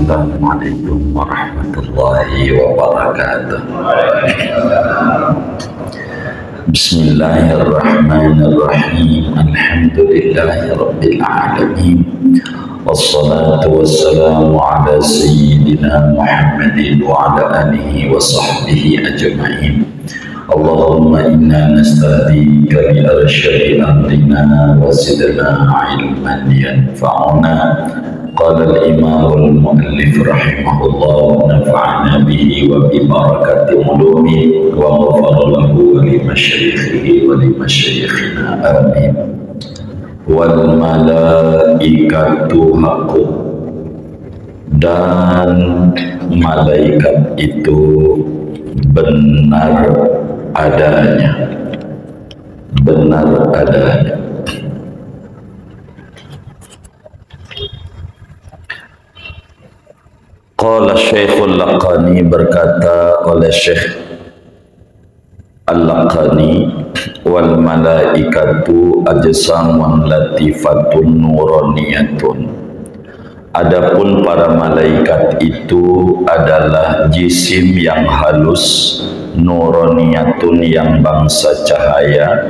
Assalamualaikum warahmatullahi wabarakatuh. Bismillahirrahmanirrahim. Alhamdulillahi rabbil alamin. Wassalatu wassalamu ala sayyidina Muhammadin wa ala alihi wa sahbihi ajma'in. Allahumma inna nasta'dika bi arsyadi amrina wa zidna ilman yanfa'una. Qala al-imam al-muallif rahimahullah, nafa'ana bihi wa bi barakati ulumi wa ghafara lahu wa li masyayikhihi wa li masyayikhina amin. Wal malaikatu haqqu, dan malaikat itu benar adanya, benar adanya. Qala Syekhul Laqani, berkata oleh Syekh Al-Laqani, wal malaikatu ajsamun latifatun nuraniyatun. Adapun para malaikat itu adalah jisim yang halus, nuraniyatun yang bangsa cahaya,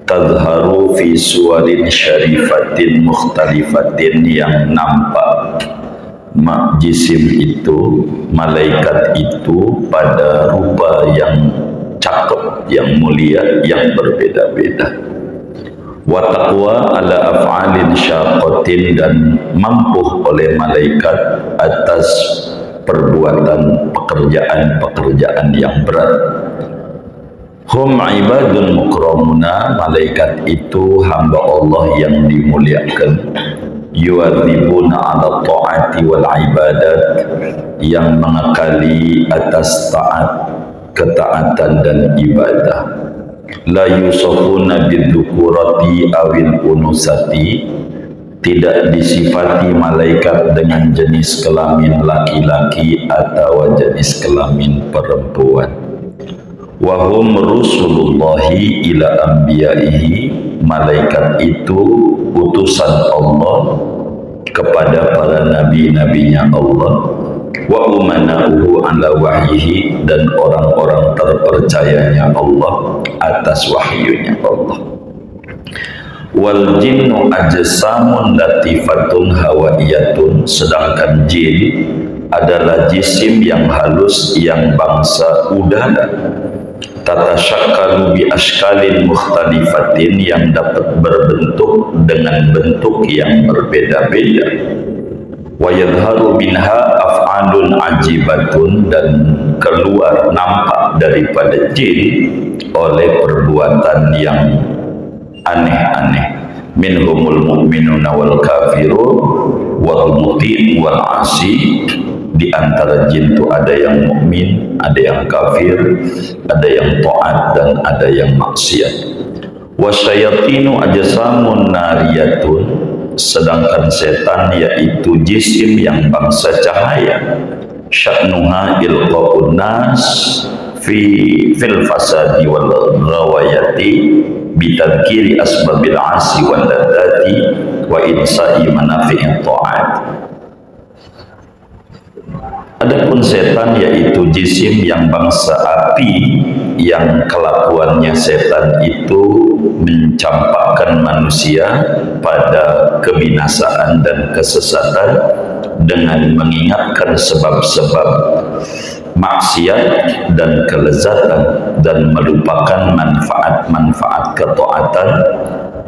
tadharu fi suwarin syarifatin mukhtalifatin yang nampak jisim itu, malaikat itu pada rupa yang cakep, yang mulia, yang berbeda-beda. Wa taqwa ala af'alin syaqatin, dan mampu oleh malaikat atas perbuatan pekerjaan-pekerjaan yang berat. Hum ibadun mukramuna, malaikat itu hamba Allah yang dimuliakan. Yu'adzibuna ala ta'ati wal ibadat, yang mengekali atas taat, ketaatan dan ibadah. La yusafuna bidzukurati awil unusati, tidak disifati malaikat dengan jenis kelamin laki-laki atau jenis kelamin perempuan. Wahum rusulullahi ila anbiya'ihi, malaikat itu utusan Allah kepada para nabi-nabinya Allah. Wa umana'uhu ala wahyihi, dan orang-orang terpercayanya Allah atas wahyunya Allah. Wal jinnu ajsamun latifatun hawaiyatun, sedangkan jin adalah jisim yang halus, yang bangsa udara. Tatasyakkalu bi ashkalin mukhtalifatin, yang dapat berbentuk dengan bentuk yang berbeda-beda. Wa yadharu minha af'alun ajibatun, dan keluar nampak daripada jin oleh perbuatan yang aneh-aneh. Minhumul mu'minuna wal kafirun wal muti' wal asi, di antara jin itu ada yang mukmin, ada yang kafir, ada yang taat, dan ada yang maksiat. Wasyayatinu ajsamun nariyatun, sedangkan setan yaitu jisim yang bangsa cahaya. Sya'nuha ilqa'un nas fil fasadi wal ghawayati bitadkiri asbabil asi wal ladati wa insa'i manafi'in ta'at. Adapun setan yaitu jisim yang bangsa api, yang kelakuannya setan itu mencampakkan manusia pada kebinasaan dan kesesatan dengan mengingatkan sebab-sebab maksiat dan kelezatan, dan melupakan manfaat-manfaat ketaatan.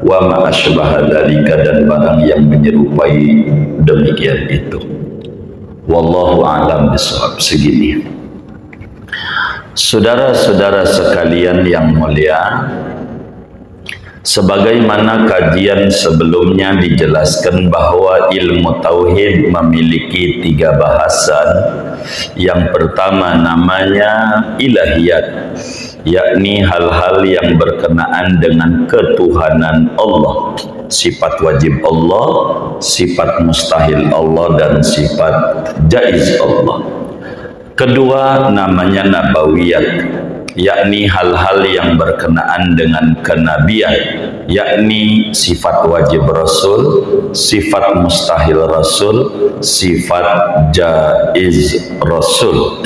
Wa ma asbaha dzalika, dan barang yang menyerupai demikian itu. Wallahu a'lam bishawab. Segini, saudara-saudara sekalian yang mulia, sebagaimana kajian sebelumnya dijelaskan bahwa ilmu tauhid memiliki 3 bahasan. Yang pertama namanya ilahiyat, yakni hal-hal yang berkenaan dengan ketuhanan Allah, sifat wajib Allah, sifat mustahil Allah, dan sifat jaiz Allah. Kedua namanya nabawiyat, yakni hal-hal yang berkenaan dengan kenabian, yakni sifat wajib Rasul, sifat mustahil Rasul, sifat jaiz Rasul.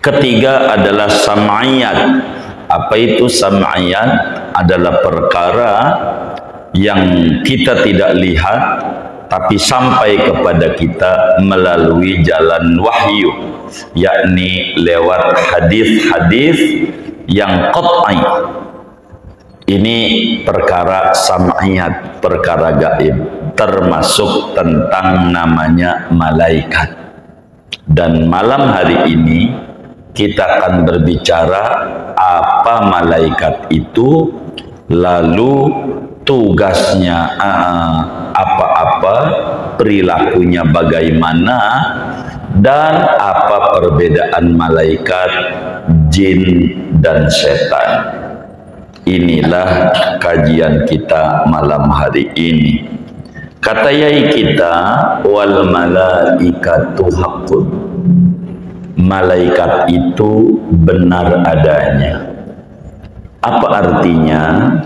Ketiga adalah sam'iyat. Apa itu sam'iyat? Adalah perkara yang kita tidak lihat tapi sampai kepada kita melalui jalan wahyu, yakni lewat hadis-hadis yang qat'i. Ini perkara sam'iyat, perkara gaib, termasuk tentang namanya malaikat. Dan malam hari ini kita akan berbicara apa malaikat itu, lalu tugasnya apa-apa, perilakunya bagaimana, dan apa perbedaan malaikat, jin, dan setan. Inilah kajian kita malam hari ini. Kata yai kita, wal malaikatu haqqun. Malaikat itu benar adanya. Apa artinya?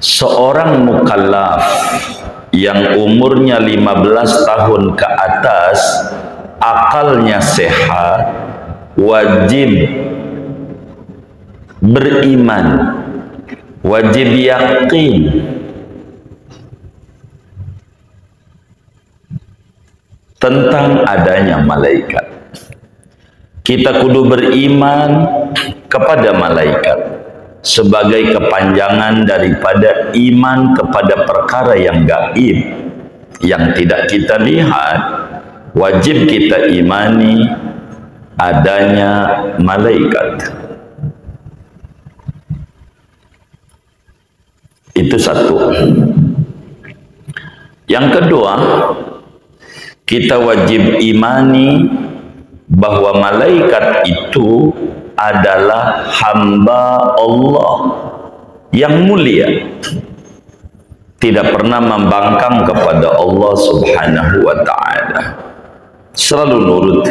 Seorang mukallaf yang umurnya 15 tahun ke atas, akalnya sehat, wajib beriman, wajib yakin tentang adanya malaikat. Kita kudu beriman kepada malaikat sebagai kepanjangan daripada iman kepada perkara yang gaib, yang tidak kita lihat. Wajib kita imani adanya malaikat. Itu satu. Yang kedua, kita wajib imani bahwa malaikat itu adalah hamba Allah yang mulia, tidak pernah membangkang kepada Allah Subhanahu wa ta'ala, selalu nurut.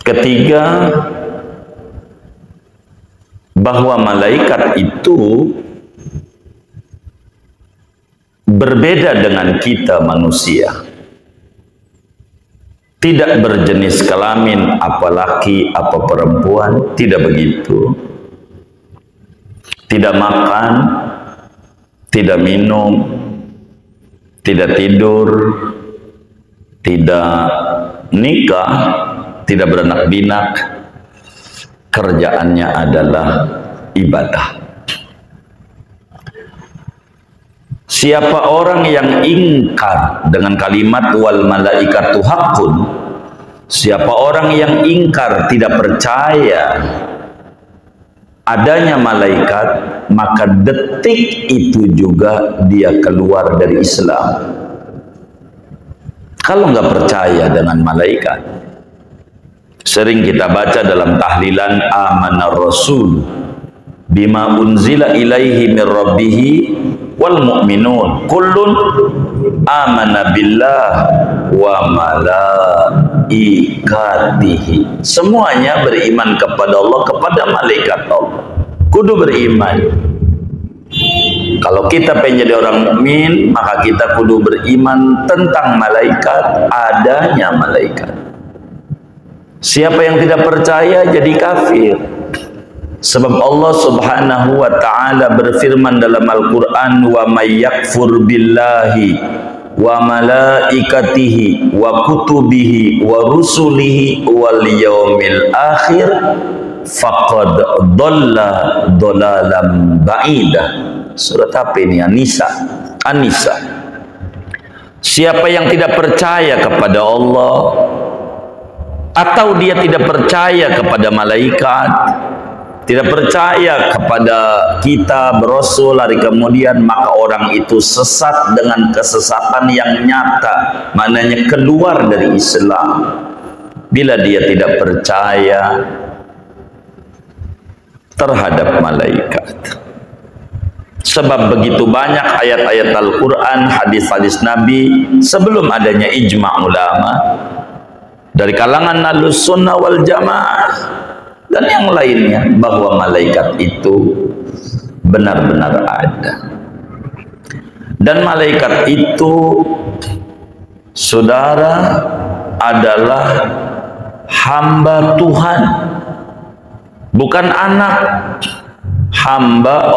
Ketiga, bahwa malaikat itu berbeda dengan kita manusia. Tidak berjenis kelamin, apa laki, apa perempuan, tidak begitu. Tidak makan, tidak minum, tidak tidur, tidak nikah, tidak beranak pinak. Kerjaannya adalah ibadah. Siapa orang yang ingkar dengan kalimat wal malaikatu haqqun, siapa orang yang ingkar, tidak percaya adanya malaikat, maka detik itu juga dia keluar dari Islam. Kalau nggak percaya dengan malaikat, sering kita baca dalam tahlilan amanar rasul bima unzila ilaihi min rabbih wal mu'minun kullun amana billah wa malaikatihi. Semuanya beriman kepada Allah, kepada malaikat Allah. Kudu beriman. Kalau kita pengen jadi orang mukmin, maka kita kudu beriman tentang malaikat, adanya malaikat. Siapa yang tidak percaya jadi kafir. Sebab Allah Subhanahu wa ta'ala berfirman dalam Al-Quran, wa may yakfur billahi wa malaikatihi wa kutubihi wa rusulihi wal yaumil akhir faqad dhalla dhalalan ba'idah. Surat apa ini? An-Nisa. Siapa yang tidak percaya kepada Allah, atau dia tidak percaya kepada malaikat, tidak percaya kepada kitab Rasul hari kemudian, maka orang itu sesat dengan kesesatan yang nyata, maknanya keluar dari Islam. Bila dia tidak percaya terhadap malaikat. Sebab begitu banyak ayat-ayat Al-Quran, hadis-hadis Nabi sebelum adanya ijma' ulama dari kalangan Ahlus Sunnah wal Jamaah, dan yang lainnya, bahwa malaikat itu benar-benar ada. Dan malaikat itu, saudara, adalah hamba Tuhan, bukan anak. Hamba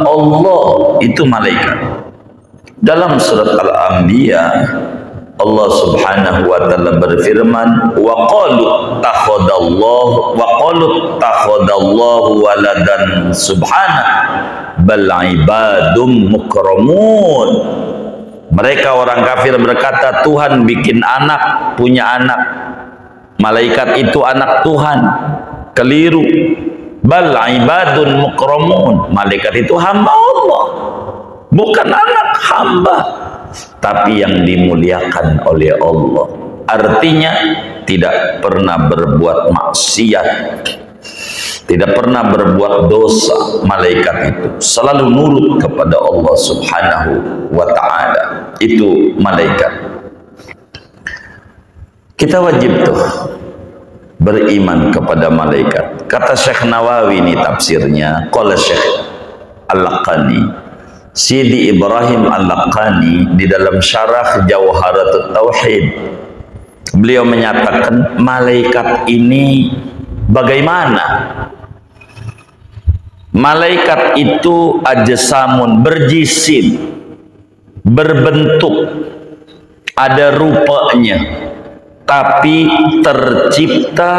Allah itu malaikat. Dalam surat Al-Anbiya, Allah Subhanahu wa taala berfirman, wa qalu takhadallahu waladan subhanahu bal ibadum mukramun. Mereka orang kafir berkata, Tuhan bikin anak, punya anak. Malaikat itu anak Tuhan. Keliru. Bal ibadun mukramun. Malaikat itu hamba Allah, bukan anak hamba, tapi yang dimuliakan oleh Allah. Artinya tidak pernah berbuat maksiat, tidak pernah berbuat dosa. Malaikat itu selalu nurut kepada Allah Subhanahu wa ta'ala. Itu malaikat. Kita wajib tuh beriman kepada malaikat. Kata Syekh Nawawi, ini tafsirnya, qala Syekh Al-Laqani, Sidi Ibrahim Al-Laqani, di dalam syarah Jawharatut Tauhid, beliau menyatakan malaikat ini bagaimana? Malaikat itu ajsamun, berjisim, berbentuk, ada rupanya, tapi tercipta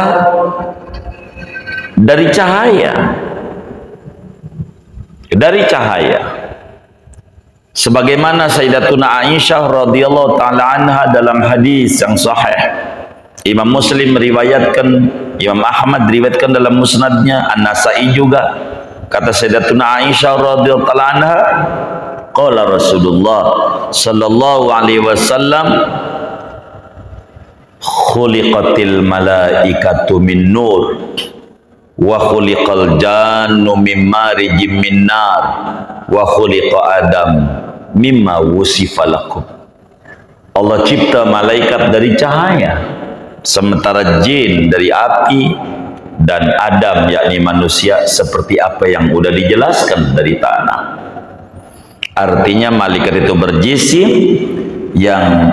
dari cahaya. Dari cahaya. Sebagaimana Sayyidatuna Aisyah radhiyallahu taala anha dalam hadis yang sahih, Imam Muslim meriwayatkan, Imam Ahmad riwayatkan dalam musnadnya, An-Nasa'i juga. Kata Sayyidatuna Aisyah radhiyallahu taala anha, qala Rasulullah sallallahu alaihi wasallam, khuliqatil malaikatu min nur wa khuliqal jannu min marijim min nar wa khuliqa Adam mimma wusifa lakum. Allah cipta malaikat dari cahaya, sementara jin dari api, dan Adam yakni manusia seperti apa yang sudah dijelaskan dari tanah. Artinya malaikat itu berjisim yang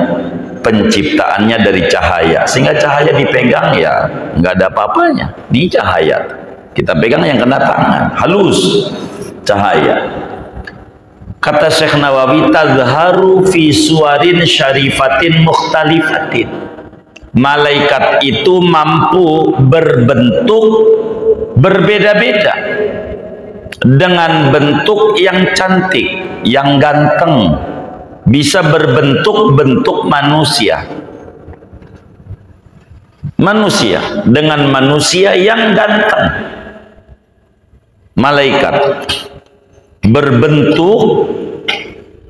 penciptaannya dari cahaya, sehingga cahaya dipegang ya nggak ada apa-apanya. Ini cahaya, kita pegang yang kena tangan, halus cahaya. Kata Syekh Nawawi, tazharu fi suwarin syarifatin mukhtalifatin. Malaikat itu mampu berbentuk berbeda-beda, dengan bentuk yang cantik, yang ganteng, bisa berbentuk-bentuk manusia. Manusia dengan manusia yang ganteng. Malaikat berbentuk,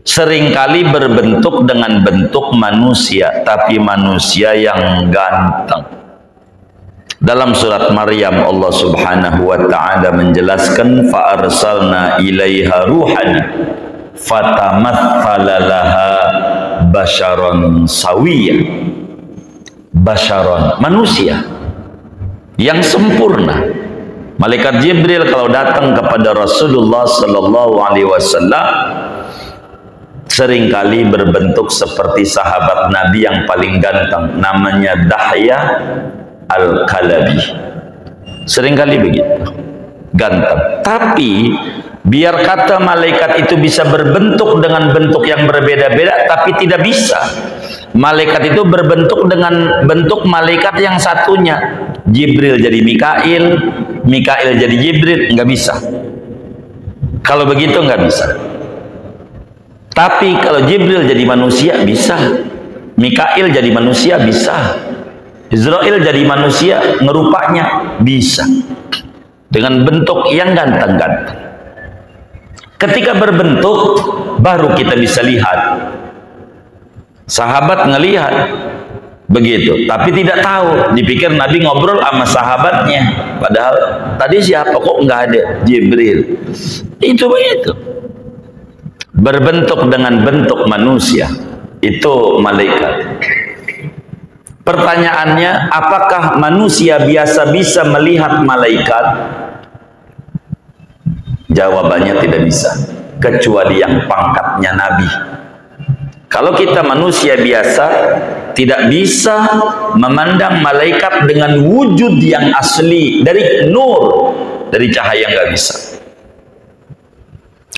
seringkali berbentuk dengan bentuk manusia, tapi manusia yang ganteng. Dalam surat Maryam, Allah Subhanahu wa ta'ala menjelaskan, fa arsalna ilaiha ruhana fatamatsala laha basyaron sawiyya. Basyaron, manusia yang sempurna. Malaikat Jibril kalau datang kepada Rasulullah sallallahu alaihi wasallam seringkali berbentuk seperti sahabat Nabi yang paling ganteng, namanya Dahya Al-Kalabi. Seringkali begitu, ganteng. Tapi biar kata malaikat itu bisa berbentuk dengan bentuk yang berbeda-beda, tapi tidak bisa. Malaikat itu berbentuk dengan bentuk malaikat yang satunya. Jibril jadi Mikail, Mikail jadi Jibril, nggak bisa. Kalau begitu nggak bisa. Tapi kalau Jibril jadi manusia bisa, Mikail jadi manusia bisa, Israel jadi manusia ngerupanya bisa, dengan bentuk yang ganteng-ganteng. Ketika berbentuk baru kita bisa lihat. Sahabat ngelihat begitu, tapi tidak tahu, dipikir Nabi ngobrol sama sahabatnya, padahal tadi siapa kok nggak ada, Jibril. Itu begitu, berbentuk dengan bentuk manusia, itu malaikat. Pertanyaannya, apakah manusia biasa bisa melihat malaikat? Jawabannya tidak bisa, kecuali yang pangkatnya nabi. Kalau kita manusia biasa, tidak bisa memandang malaikat dengan wujud yang asli, dari nur, dari cahaya, nggak bisa.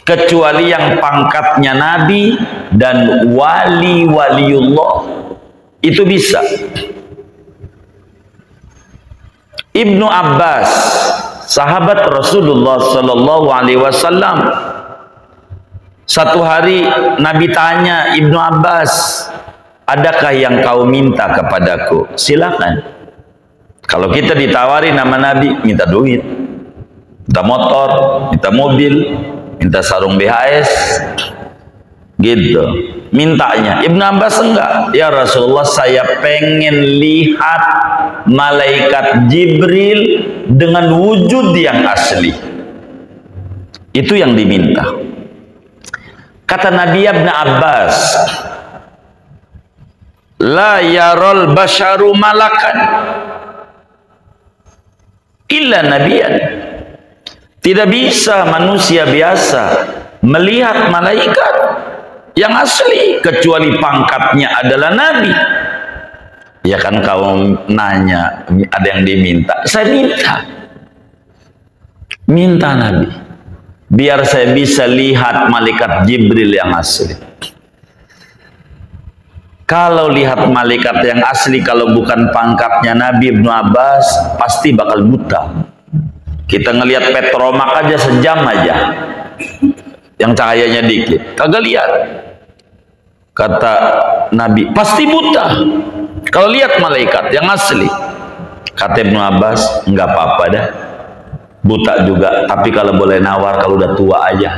Kecuali yang pangkatnya nabi dan wali-waliullah, itu bisa. Ibnu Abbas, sahabat Rasulullah Sallallahu Alaihi Wasallam, satu hari Nabi tanya Ibnu Abbas, adakah yang kau minta kepadaku? Silakan. Kalau kita ditawari nama Nabi, minta duit, minta motor, minta mobil, minta sarung BHS, gitu mintanya. Ibnu Abbas enggak. Ya Rasulullah, saya pengen lihat malaikat Jibril dengan wujud yang asli. Itu yang diminta. Kata Nabi Ibnu Abbas, la yarul basharu malakan illa nabiyan. Tidak bisa manusia biasa melihat malaikat yang asli kecuali pangkatnya adalah nabi. Ya kan, kau nanya ada yang diminta, saya minta nabi biar saya bisa lihat malaikat Jibril yang asli. Kalau lihat malaikat yang asli, kalau bukan pangkatnya Nabi, Ibnu Abbas pasti bakal buta. Kita ngelihat petromak aja sejam aja, yang cahayanya dikit, kagak lihat. Kata Nabi, pasti buta kalau lihat malaikat yang asli. Kata Ibnu Abbas, enggak apa-apa dah, buta juga, tapi kalau boleh nawar, kalau udah tua aja.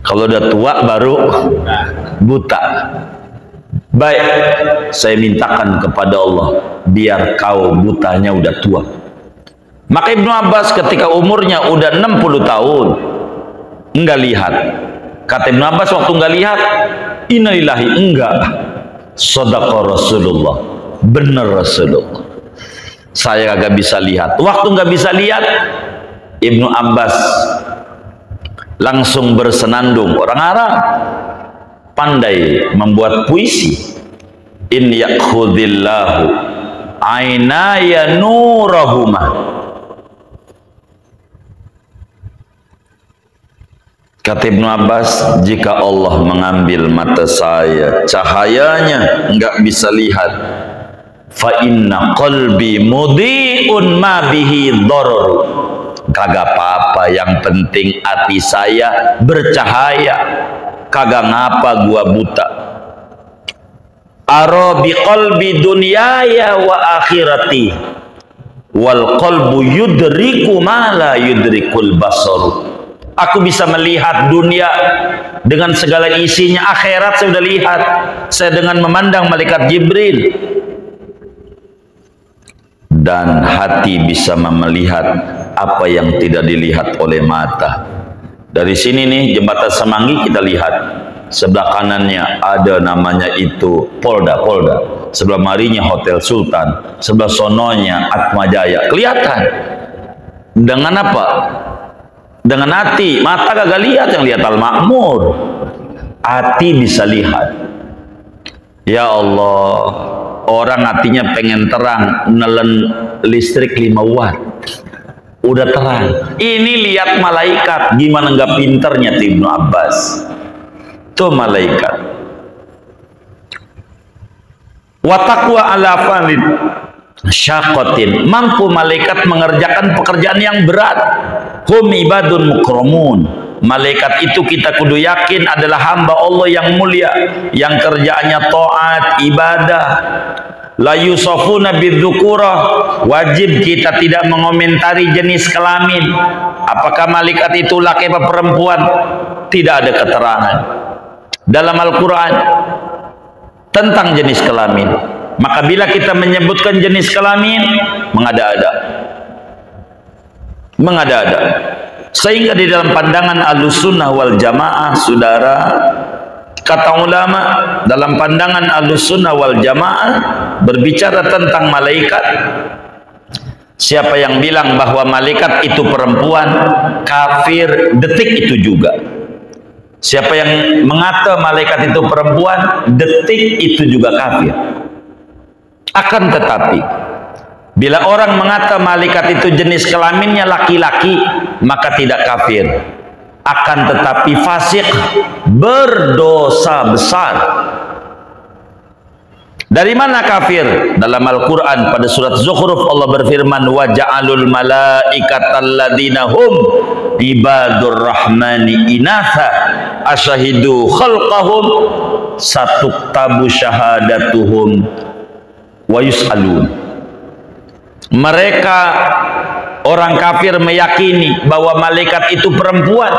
Kalau udah tua baru buta. Baik, saya mintakan kepada Allah biar kau butanya udah tua. Maka Ibnu Abbas ketika umurnya udah 60 tahun enggak lihat. Kata Ibnu Abbas waktu enggak lihat, innalillahi, enggak, shadaqa Rasulullah, benar Rasulullah, saya kagak bisa lihat. Waktu enggak bisa lihat, Ibnu Abbas langsung bersenandung. Orang Arab pandai membuat puisi. In yakhudillahu ainaya nurahuma. Kata Ibnu Abbas, jika Allah mengambil mata saya, cahayanya enggak bisa lihat, fa inna qalbi mudhi'un ma bihi dharar. Kagak apa-apa, yang penting hati saya bercahaya, kagak ngapa gua buta. Ara bi qalbi dunyaya wa akhirati wal qalbu yudriku ma la yudrikul basar. Aku bisa melihat dunia dengan segala isinya, akhirat saya sudah lihat. Saya dengan memandang malaikat Jibril. Dan hati bisa melihat apa yang tidak dilihat oleh mata. Dari sini nih jembatan Semanggi kita lihat, sebelah kanannya ada namanya itu Polda, sebelah marinya Hotel Sultan, sebelah sononya Atmajaya. Kelihatan. Dengan apa? Dengan hati. Mata kagak lihat, yang lihat Al-Ma'mur. Hati bisa lihat. Ya Allah, orang hatinya pengen terang, nelen listrik 5 watt, udah terang. Ini lihat malaikat, gimana nggak pinternya Ibnu Abbas. Tuh malaikat. Watakwa ala falid syaqatin, mampu malaikat mengerjakan pekerjaan yang berat. Hum ibadun mukramun. Malaikat itu kita kudu yakin adalah hamba Allah yang mulia, yang kerjaannya taat, ibadah. La yusafuna bidzukura, wajib kita tidak mengomentari jenis kelamin. Apakah malaikat itu laki atau perempuan? Tidak ada keterangan dalam Al-Quran tentang jenis kelamin. Maka bila kita menyebutkan jenis kelamin, mengada-ada. Sehingga di dalam pandangan Ahlussunnah wal Jamaah, saudara, Kata ulama, dalam pandangan Ahlussunnah wal Jamaah berbicara tentang malaikat, siapa yang bilang bahwa malaikat itu perempuan, kafir detik itu juga. Siapa yang mengata malaikat itu perempuan, detik itu juga kafir. Akan tetapi, bila orang mengata malaikat itu jenis kelaminnya laki-laki, maka tidak kafir. Akan tetapi fasik, berdosa besar. Dari mana kafir? Dalam Al-Quran pada surat Zukhruf Allah berfirman, wa ja'alul malaikatal ladzina hum ibadur rahmani inatha asyahidu khalqahum satuktabu syahadatuhum wa yus'alun. Mereka orang kafir meyakini bahwa malaikat itu perempuan.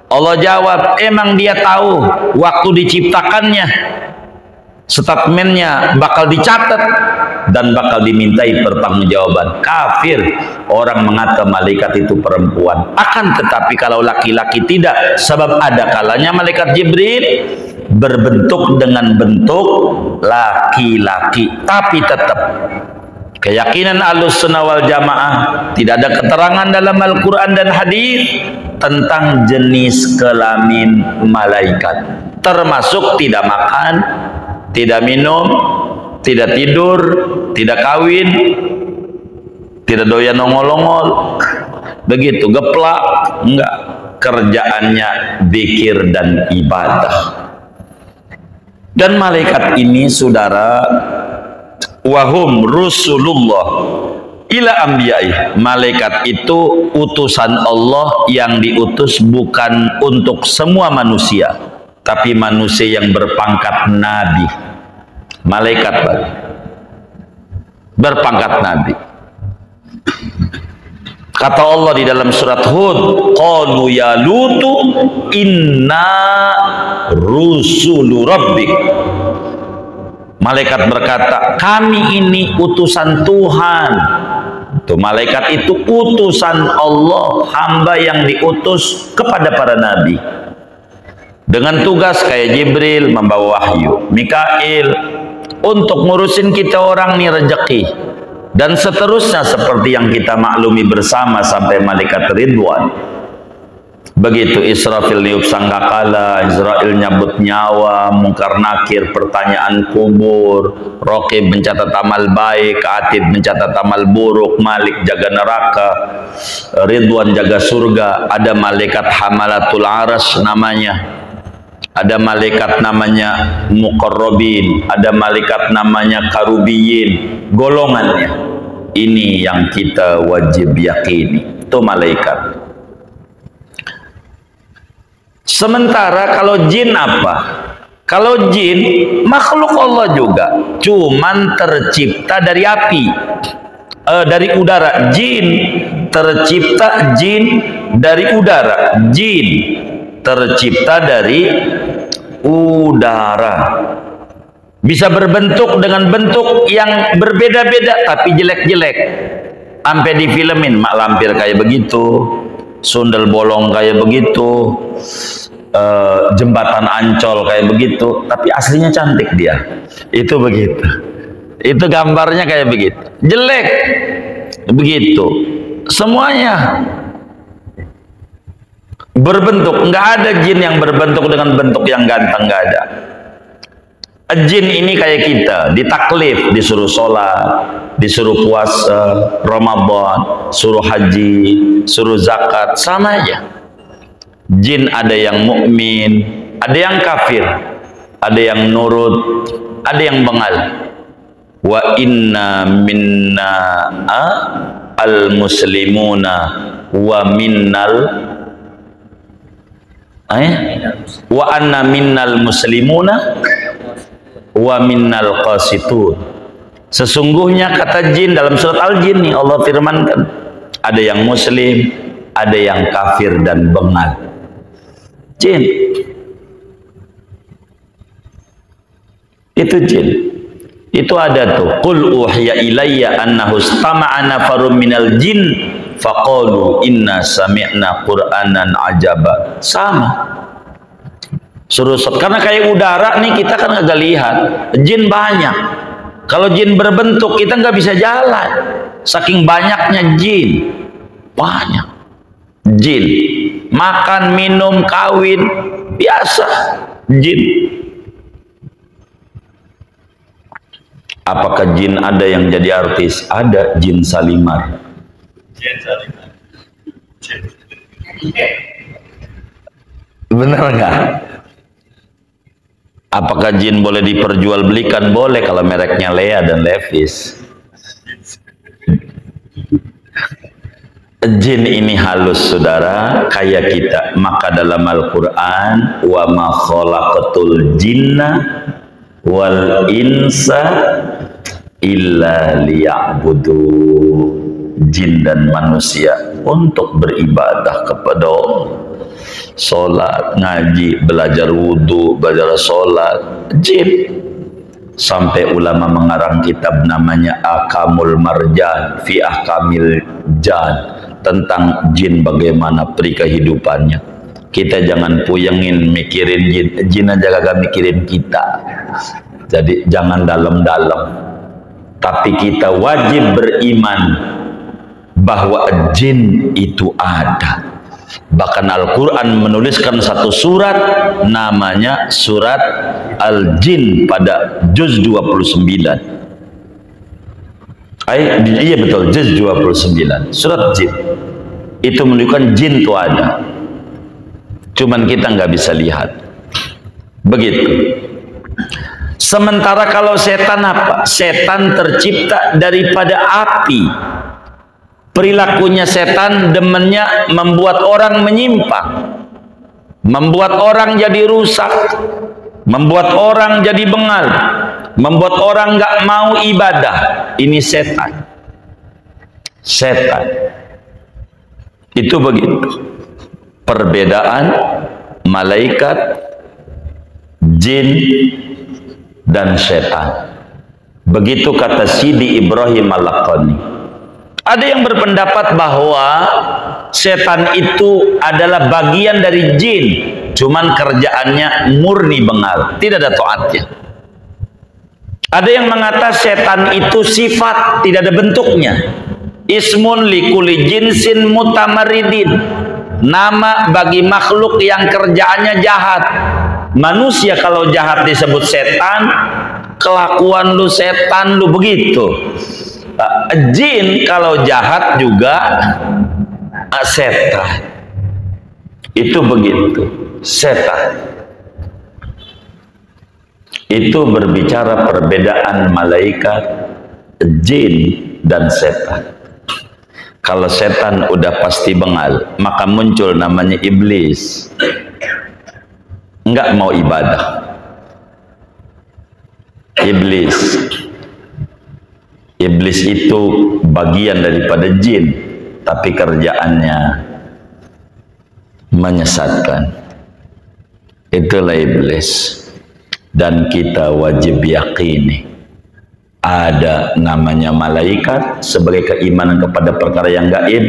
Allah jawab, emang dia tahu waktu diciptakannya statementnya bakal dicatat dan bakal dimintai pertanggungjawaban. Kafir orang mengata malaikat itu perempuan. Akan tetapi kalau laki-laki tidak, sebab ada kalanya malaikat Jibril berbentuk dengan bentuk laki-laki. Tapi tetap keyakinan Ahlussunnah wal Jamaah, tidak ada keterangan dalam Al-Quran dan hadis tentang jenis kelamin malaikat, termasuk tidak makan, tidak minum, tidak tidur, tidak kawin, tidak doyan nongol-nongol, begitu geplak, enggak. Kerjaannya zikir dan ibadah. Dan malaikat ini, saudara, wahum rusulullah ila anbiya'i, malaikat itu utusan Allah yang diutus bukan untuk semua manusia, tapi manusia yang berpangkat nabi. Malaikat berpangkat nabi. Kata Allah di dalam surat Hud, qalu ya lutu inna rusulu rabbik. Malaikat berkata, kami ini utusan Tuhan. Tuh, malaikat itu utusan Allah, hamba yang diutus kepada para nabi dengan tugas kayak Jibril membawa wahyu, Mikail untuk ngurusin kita orang nih rezeki, dan seterusnya seperti yang kita maklumi bersama sampai malaikat Ridwan. Begitu Israfil niup sangkakala, Israel nyabut nyawa, Mungkar Nakir pertanyaan kubur, Raqib mencatat amal baik, Atid mencatat amal buruk, Malik jaga neraka, Ridwan jaga surga. Ada malaikat Hamalatul Arsy namanya, ada malaikat namanya Muqarrabin, ada malaikat namanya Karubiyin. Golongannya ini yang kita wajib yakini, itu malaikat. Sementara kalau jin apa? Kalau jin makhluk Allah juga, cuman tercipta dari api, dari udara. Jin tercipta, jin dari udara. Jin tercipta dari udara. Bisa berbentuk dengan bentuk yang berbeda-beda, tapi jelek-jelek. Sampai difilmin, mak lampir kayak begitu, sundel bolong kayak begitu, jembatan Ancol kayak begitu, tapi aslinya cantik dia. Itu begitu. Itu gambarnya kayak begitu. Jelek. Begitu. Semuanya berbentuk. Nggak ada jin yang berbentuk dengan bentuk yang ganteng, nggak ada. Jin ini kayak kita, ditaklif, disuruh sholat, disuruh puasa, Ramadan, suruh haji, suruh zakat, sama aja. Jin ada yang mukmin, ada yang kafir, ada yang nurut, ada yang bengal. Wa inna minna al-muslimuna wa minnal wa anna minnal muslimuna wa minnal qasitun. Sesungguhnya kata jin dalam surat Al-Jin nih, Allah firmankan, ada yang muslim, ada yang kafir dan bengal. Jin itu jin. Itu ada tuh, qul uhiya ilayya annahu istama'a nafarun minal jin faqalu inna sami'na qur'anan ajaba. Sama. Suruh sholat. Karena kayak udara nih kita kan nggak lihat. Jin banyak. Kalau jin berbentuk kita nggak bisa jalan. Saking banyaknya jin. Banyak. Jin. Makan, minum, kawin. Biasa. Jin. Apakah jin ada yang jadi artis? Ada. Jin Salimar. Jin Salimar. Benar nggak? Apakah jin boleh diperjualbelikan? Boleh kalau mereknya Lea dan Levis. Jin ini halus saudara, kayak kita. Maka dalam Al-Quran, wa ma khalaqatul jinna wal insa illa liya'budu. Jin dan manusia untuk beribadah kepada Allah. Sholat, ngaji, belajar wudhu, belajar sholat, jin. Sampai ulama mengarang kitab namanya Akamul Marjan fi Ahkamil Jan, tentang jin bagaimana peri kehidupannya. Kita jangan puyengin mikirin jin, jin aja kagak mikirin kita. Jadi jangan dalam-dalam. Tapi kita wajib beriman bahwa jin itu ada. Bahkan Al-Quran menuliskan satu surat namanya surat Al-Jin pada juz 29. Iya betul, juz 29 surat jin. Itu menunjukkan jin itu ada, cuman kita nggak bisa lihat. Begitu. Sementara kalau setan apa? Setan tercipta daripada api. Perilakunya setan, demennya membuat orang menyimpang, membuat orang jadi rusak, membuat orang jadi bengal, membuat orang nggak mau ibadah. Ini setan. Setan itu begitu. Perbedaan malaikat, jin, dan setan. Begitu kata Sidi Ibrahim Al-Laqani. Ada yang berpendapat bahwa setan itu adalah bagian dari jin, cuman kerjaannya murni bengal, tidak ada taatnya. Ada yang mengatakan setan itu sifat, tidak ada bentuknya. Ismun likuli jinsin mutamaridin, nama bagi makhluk yang kerjaannya jahat. Manusia kalau jahat disebut setan, kelakuan lu setan lu, begitu. Jin kalau jahat juga setan. Itu begitu. Setan itu berbicara perbedaan malaikat, jin, dan setan. Kalau setan udah pasti bengal, maka muncul namanya iblis. Enggak mau ibadah. Iblis itu bagian daripada jin, tapi kerjaannya menyesatkan. Itulah iblis. Dan kita wajib yakini ada namanya malaikat sebagai keimanan kepada perkara yang gaib,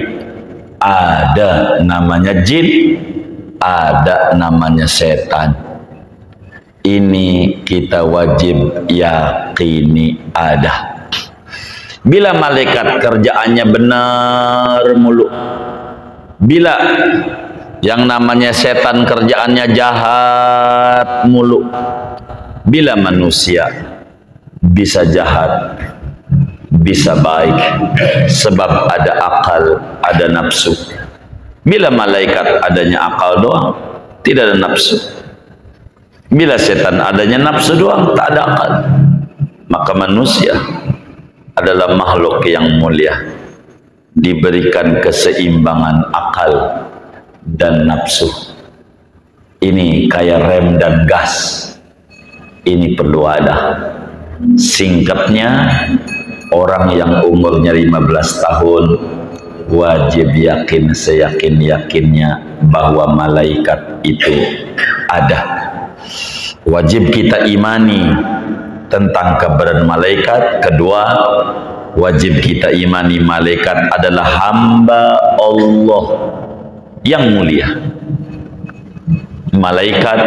ada namanya jin, ada namanya setan. Ini kita wajib yakini ada. Bila malaikat kerjaannya benar mulu, bila yang namanya setan kerjaannya jahat mulu, bila manusia bisa jahat, bisa baik, sebab ada akal, ada nafsu. Bila malaikat adanya akal doang, tidak ada nafsu. Bila setan adanya nafsu doang, tak ada akal. Maka manusia adalah makhluk yang mulia, diberikan keseimbangan akal dan nafsu. Ini kayak rem dan gas. Ini perlu ada. Singkatnya, orang yang umurnya 15 tahun wajib yakin seyakin-yakinnya bahwa malaikat itu ada. Wajib kita imani tentang keberadaan malaikat. Kedua, wajib kita imani malaikat adalah hamba Allah yang mulia. Malaikat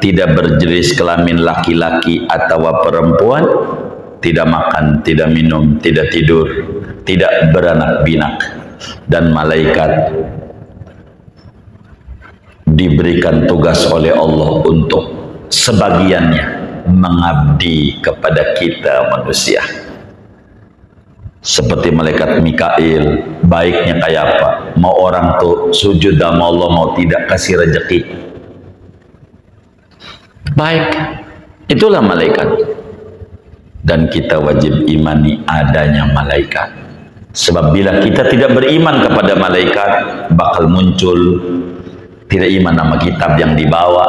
tidak berjenis kelamin laki-laki atau perempuan, tidak makan, tidak minum, tidak tidur, tidak beranak pinak, dan malaikat diberikan tugas oleh Allah untuk sebagiannya mengabdi kepada kita manusia. Seperti malaikat Mikail, baiknya kayak apa? Mau orang tuh sujud sama Allah, mau tidak kasih rezeki. Baik, itulah malaikat. Dan kita wajib imani adanya malaikat. Sebab bila kita tidak beriman kepada malaikat, bakal muncul tidak iman nama kitab yang dibawa,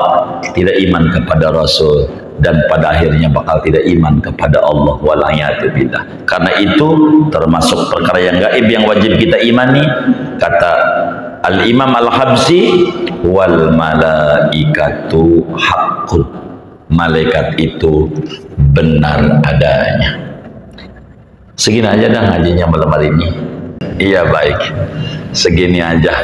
tidak iman kepada Rasul, dan pada akhirnya bakal tidak iman kepada Allah wala'iyatubillah. Karena itu termasuk perkara yang gaib yang wajib kita imani. Kata Al-Imam Al-Habsyi, wal malaikatu haqqun, malaikat itu benar adanya. Segini aja dah ngajinya malam hari ini. Iya baik, segini aja.